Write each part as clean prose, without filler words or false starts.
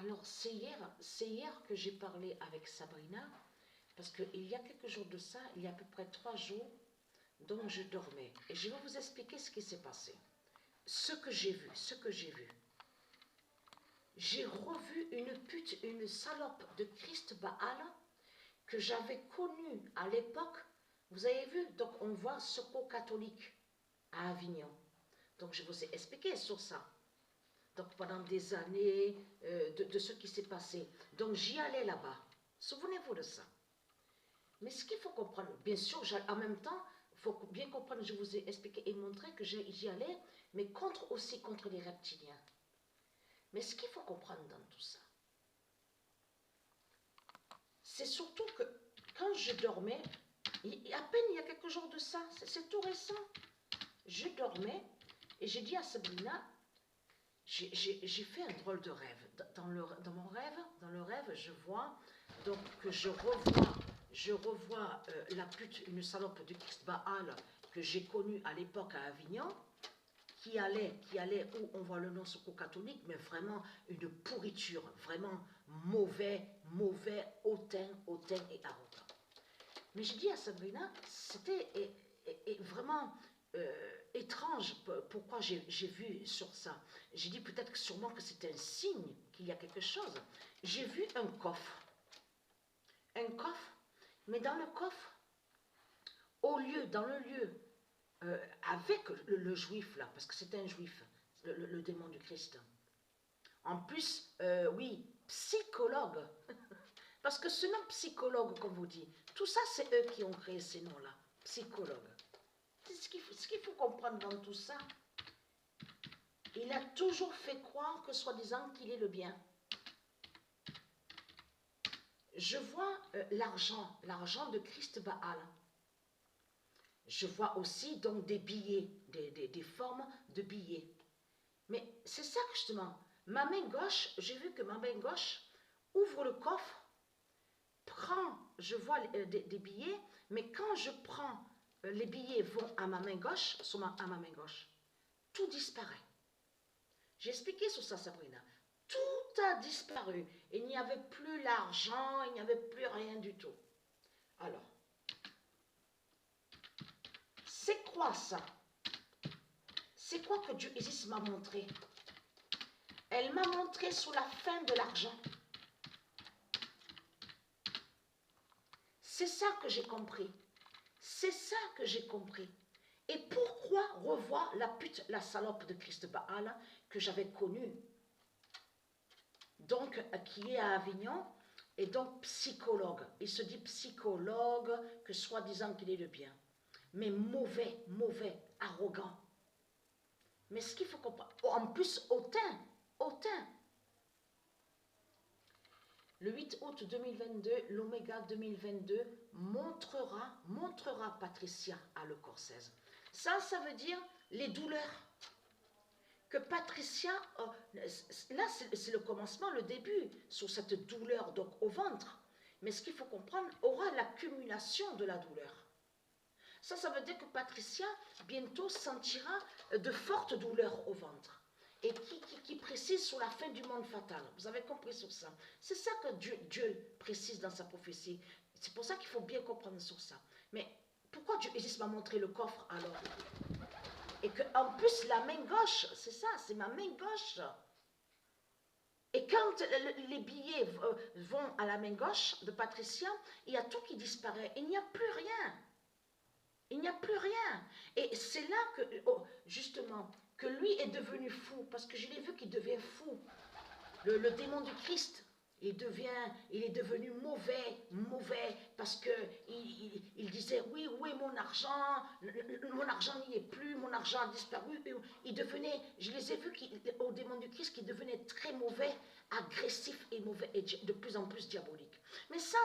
Alors, c'est hier que j'ai parlé avec Sabrina, parce qu'il y a quelques jours de ça, il y a à peu près 3 jours, donc je dormais. Et je vais vous expliquer ce qui s'est passé. Ce que j'ai vu, ce que j'ai vu. J'ai revu une pute, une salope de Christ Baal que j'avais connue à l'époque. Vous avez vu, donc on voit Secours catholique à Avignon. Donc je vous ai expliqué sur ça. Donc pendant des années, de ce qui s'est passé. Donc j'y allais là-bas. Souvenez-vous de ça. Mais ce qu'il faut comprendre, bien sûr, en même temps, il faut bien comprendre, je vous ai expliqué et montré que j'y allais, mais aussi contre les reptiliens. Mais ce qu'il faut comprendre dans tout ça, c'est surtout que quand je dormais, à peine il y a quelques jours de ça, c'est tout récent, je dormais et j'ai dit à Sabrina, j'ai fait un drôle de rêve. Dans le rêve, je vois donc que je revois la pute, une salope du Christ Baal que j'ai connue à l'époque à Avignon, qui allait où on voit le nom Secours catholique, mais vraiment une pourriture, vraiment mauvais, hautain et arrogant. Mais je dis à Sabrina, c'était vraiment étrange pourquoi j'ai vu sur ça. J'ai dit peut-être que sûrement que c'est un signe qu'il y a quelque chose. J'ai vu un coffre, mais dans le coffre, dans le lieu, avec le juif là, parce que c'était un juif, le démon du Christ. En plus, oui, psychologue. Parce que ce nom psychologue, comme vous dites, tout ça, c'est eux qui ont créé ces noms-là, psychologue. C'est ce qu'il faut comprendre dans tout ça. Il a toujours fait croire que soi-disant qu'il est le bien. Je vois l'argent de Christ Baal. Je vois aussi donc des billets, des formes de billets. Mais c'est ça que justement, ma main gauche, j'ai vu que ma main gauche ouvre le coffre, je vois des billets, mais quand je prends, les billets vont à ma main gauche, à ma main gauche, tout disparaît. J'ai expliqué sur ça, Sabrina. Tout a disparu. Il n'y avait plus l'argent, il n'y avait plus rien du tout. Alors, c'est quoi ça? C'est quoi que Dieu Isis m'a montré? Elle m'a montré sur la fin de l'argent. C'est ça que j'ai compris. C'est ça que j'ai compris. Et pourquoi revoir la pute, la salope de Christ Baal que j'avais connue, donc qui est à Avignon, et donc psychologue. Il se dit psychologue, que soi-disant qu'il est de bien. Mais mauvais, arrogant. Mais ce qu'il faut comprendre, en plus hautain. Le 8 août 2022, l'Oméga 2022 montrera Patricia à Le Corsaises. Ça veut dire les douleurs. Que Patricia, là c'est le commencement, le début, sur cette douleur donc au ventre. Mais ce qu'il faut comprendre, aura l'accumulation de la douleur. Ça veut dire que Patricia, bientôt, sentira de fortes douleurs au ventre. Et qui précise sur la fin du monde fatal. Vous avez compris sur ça. C'est ça que Dieu précise dans sa prophétie. C'est pour ça qu'il faut bien comprendre sur ça. Mais pourquoi Dieu m'a montré le coffre alors? Et qu'en plus, la main gauche, c'est ça, c'est ma main gauche. Et quand les billets vont à la main gauche de Patricia, il y a tout qui disparaît. Il n'y a plus rien. Il n'y a plus rien. Et c'est là que, justement, que lui est devenu fou. Parce que je l'ai vu qu'il devient fou. Le démon du Christ, il est devenu mauvais, parce que il disait, oui, où est mon argent n'y est plus, mon argent a disparu. Il devenait, je les ai vus au démon du Christ, qui devenait très mauvais, agressif et mauvais, et de plus en plus diabolique. Mais ça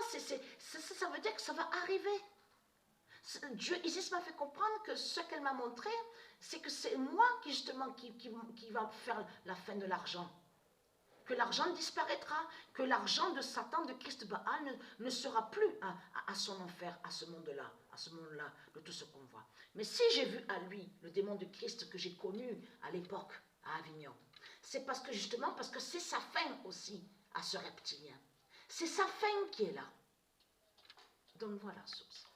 veut dire que ça va arriver. Dieu, Isis m'a fait comprendre que ce qu'elle m'a montré, c'est que c'est moi qui va faire la fin de l'argent. Que l'argent disparaîtra, que l'argent de Satan, de Christ Baal ne sera plus à son enfer, à ce monde-là, de tout ce qu'on voit. Mais si j'ai vu à lui, le démon de Christ que j'ai connu à l'époque, à Avignon, c'est parce que justement, parce que c'est sa fin aussi, à ce reptilien. C'est sa fin qui est là. Donc voilà, source.